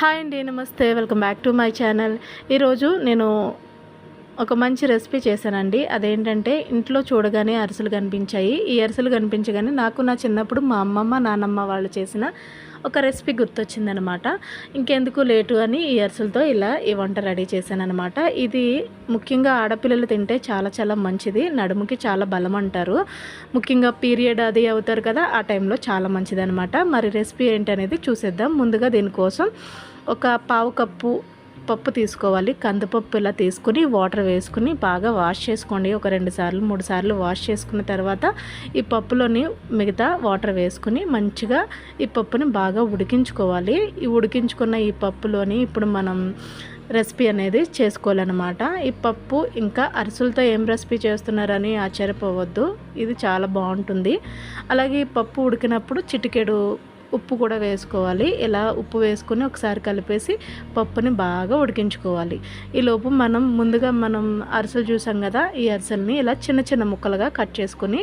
Hi అండి, నమస్తే. Welcome back to my channel. ఈరోజు నేను ఒక మంచి రెసిపీ చేశానండి. అదేంటంటే ఇంట్లో చూడగానే అరిసెలు కనిపించాయి. ఈ అరిసెలు కనిపించగానే నాకు నా చిన్నప్పుడు మా అమ్మమ్మ నానమ్మ వాళ్ళు చేసిన ఒక రెసిపీ గుర్తొచ్చిందనమాట. ఇంకెందుకు లేటు అని ఈ అరిసెలతో ఈ వంట రెడీ చేశానమాట. ఇది ముఖ్యంగా ఆడపిల్లలు తింటే చాలా చాలా మంచిది. నడుముకి చాలా బలం అంటారు. ముఖ్యంగా పీరియడ్ అది అవుతారు కదా, ఆ టైంలో చాలా మంచిదనమాట. మరి రెసిపీ ఏంటనేది చూసేద్దాం. ముందుగా దీనికోసం ఒక పావు కప్పు పప్పు తీసుకోవాలి. కందిపప్పు ఇలా తీసుకుని వాటర్ వేసుకుని బాగా వాష్ చేసుకోండి. ఒక 2 సార్లు 3 సార్లు వాష్ చేసుకున్న తర్వాత ఈ పప్పులోని మిగతా వాటర్ వేసుకుని మంచిగా ఈ పప్పుని బాగా ఉడికించుకోవాలి. ఈ ఉడికించుకున్న ఈ పప్పులోని ఇప్పుడు మనం రెసిపీ అనేది చేసుకోవాలన్నమాట. ఈ పప్పు ఇంకా అరిసెలతో ఏం రెసిపీ చేస్తున్నారని ఆశ్చర్యపోవద్దు, ఇది చాలా బాగుంటుంది. అలాగే ఈ పప్పు ఉడికినప్పుడు చిటికెడు ఉప్పు కూడా వేసుకోవాలి. ఇలా ఉప్పు వేసుకొని ఒకసారి కలిపేసి పప్పుని బాగా ఉడికించుకోవాలి. ఈలోపు ముందుగా మనం అరిసెలు చూసాం కదా, ఈ అరిసెల్ని ఇలా చిన్న చిన్న ముక్కలుగా కట్ చేసుకొని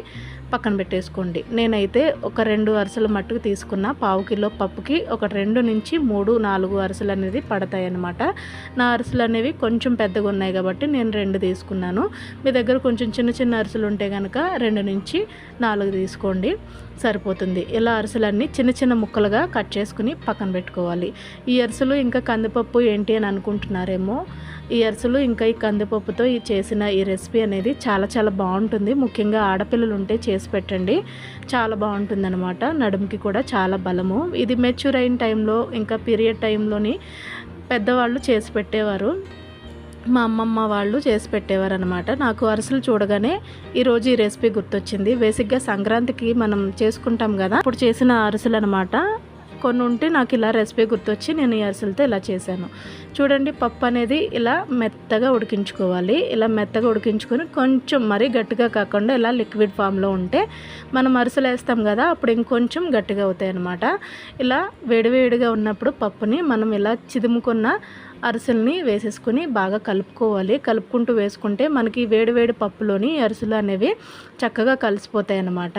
పక్కన పెట్టేసుకోండి. నేనైతే ఒక 2 అరిసెలు మట్టుకు తీసుకున్న. పావు కిలో పప్పుకి ఒక 2 నుంచి 3, 4 అరిసెలు అనేది పడతాయి అన్నమాట. నా అరిసెలు అనేవి కొంచెం పెద్దగా ఉన్నాయి కాబట్టి నేను 2 తీసుకున్నాను. మీ దగ్గర కొంచెం చిన్న చిన్న అరిసెలు ఉంటే కనుక 2 నుంచి 4 తీసుకోండి, సరిపోతుంది. ఇలా అరిసెలన్నీ చిన్న చిన్న ముక్కలుగా కట్ చేసుకుని పక్కన పెట్టుకోవాలి. ఈ అరిసెలు ఇంకా కందిపప్పు ఏంటి అని అనుకుంటున్నారేమో. ఈ అరిసెలు ఇంకా ఈ కందిపప్పుతో చేసిన ఈ రెసిపీ అనేది చాలా చాలా బాగుంటుంది. ముఖ్యంగా ఆడపిల్లలు ఉంటే చేసి పెట్టండి, చాలా బాగుంటుంది అనమాట. నడుముకి కూడా చాలా బలము. ఇది మెచ్యూర్ అయిన టైంలో ఇంకా పీరియడ్ టైంలోని పెద్దవాళ్ళు చేసి పెట్టేవారు. మా అమ్మమ్మ వాళ్ళు చేసి పెట్టేవారు అనమాట. నాకు అరిసెలు చూడగానే ఈరోజు ఈ రెసిపీ గుర్తొచ్చింది. బేసిక్గా సంక్రాంతికి మనం చేసుకుంటాం కదా, అప్పుడు చేసిన అరిసెలు అనమాట. కొన్ని ఉంటే నాకు ఇలా రెసిపీ గుర్తొచ్చి నేను ఈ అరిసెలతో ఇలా చేశాను. చూడండి, పప్పు అనేది ఇలా మెత్తగా ఉడికించుకోవాలి. ఇలా మెత్తగా ఉడికించుకొని కొంచెం మరీ గట్టిగా కాకుండా ఇలా లిక్విడ్ ఫామ్లో ఉంటే మనం అరిసెలు వేస్తాం కదా, అప్పుడు ఇంకొంచెం గట్టిగా అవుతాయి అన్నమాట. ఇలా వేడివేడిగా ఉన్నప్పుడు పప్పుని మనం ఇలా చిదుముకున్న అరిసెల్ని వేసేసుకుని బాగా కలుపుకోవాలి. కలుపుకుంటూ వేసుకుంటే మనకి వేడివేడి పప్పులోని అరిసెలు అనేవి చక్కగా కలిసిపోతాయి అన్నమాట.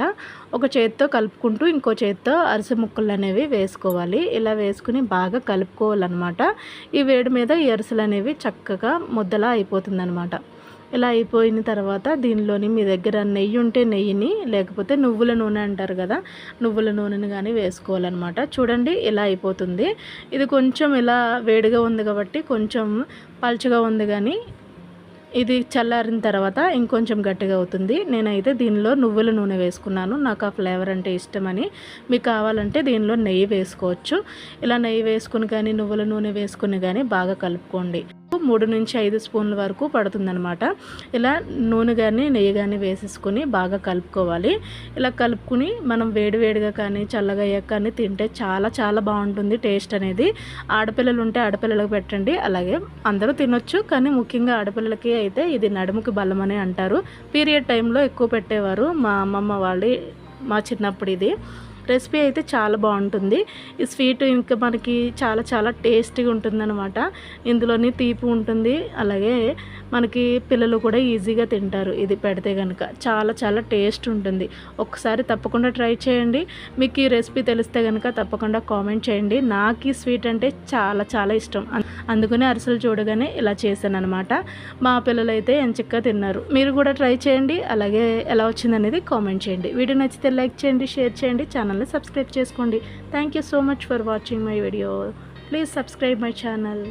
ఒక చేత్తో కలుపుకుంటూ ఇంకో చేత్తో అరిసె ముక్కలు అనేవి వేసుకోవాలి. ఇలా వేసుకుని బాగా కలుపుకోవాలన్నమాట. ఈ వేడి మీద ఈ అరిసెలు అనేవి చక్కగా ముద్దలా అయిపోతుంది అనమాట. ఇలా అయిపోయిన తర్వాత దీనిలోని మీ దగ్గర నెయ్యి ఉంటే నెయ్యిని, లేకపోతే నువ్వుల నూనె అంటారు కదా, నువ్వుల నూనెని కానీ వేసుకోవాలన్నమాట. చూడండి, ఇలా అయిపోతుంది. ఇది కొంచెం ఇలా వేడిగా ఉంది కాబట్టి కొంచెం పలుచగా ఉంది, కానీ ఇది చల్లారిన తర్వాత ఇంకొంచెం గట్టిగా అవుతుంది. నేనైతే దీనిలో నువ్వుల నూనె వేసుకున్నాను, నాకు ఆ ఫ్లేవర్ అంటే ఇష్టమని. మీకు కావాలంటే దీనిలో నెయ్యి వేసుకోవచ్చు. ఇలా నెయ్యి వేసుకుని కానీ నువ్వుల నూనె వేసుకుని కానీ బాగా కలుపుకోండి. 3 నుంచి 5 స్పూన్ల వరకు పడుతుందనమాట. ఇలా నూనె కానీ నెయ్యి కానీ వేసేసుకొని బాగా కలుపుకోవాలి. ఇలా కలుపుకుని మనం వేడివేడిగా కానీ చల్లగా అయ్యాక కానీ తింటే చాలా చాలా బాగుంటుంది టేస్ట్ అనేది. ఆడపిల్లలు ఉంటే ఆడపిల్లలకు పెట్టండి, అలాగే అందరూ తినొచ్చు, కానీ ముఖ్యంగా ఆడపిల్లలకి అయితే ఇది నడుముకి బలం అని అంటారు. పీరియడ్ టైంలో ఎక్కువ పెట్టేవారు మా అమ్మమ్మ వాళ్ళు, మా చిన్నప్పుడు. ఇది రెసిపీ అయితే చాలా బాగుంటుంది. ఈ స్వీట్ ఇంకా మనకి చాలా చాలా టేస్టీగా ఉంటుందన్నమాట. ఇందులోని తీపి ఉంటుంది, అలాగే మనకి పిల్లలు కూడా ఈజీగా తింటారు. ఇది పెడితే కనుక చాలా చాలా టేస్ట్ ఉంటుంది. ఒకసారి తప్పకుండా ట్రై చేయండి. మీకు ఈ రెసిపీ తెలిస్తే కనుక తప్పకుండా కామెంట్ చేయండి. నాకు ఈ స్వీట్ అంటే చాలా చాలా ఇష్టం, అందుకనే అరిసెలు చూడగానే ఇలా చేశాను అనమాట. మా పిల్లలు అయితే ఎంచక్కా తిన్నారు. మీరు కూడా ట్రై చేయండి, అలాగే ఎలా వచ్చిందనేది కామెంట్ చేయండి. వీడియో నచ్చితే లైక్ చేయండి, షేర్ చేయండి, ఛానల్ని సబ్స్క్రైబ్ చేసుకోండి. Thank you so much for watching my video. Please subscribe my channel.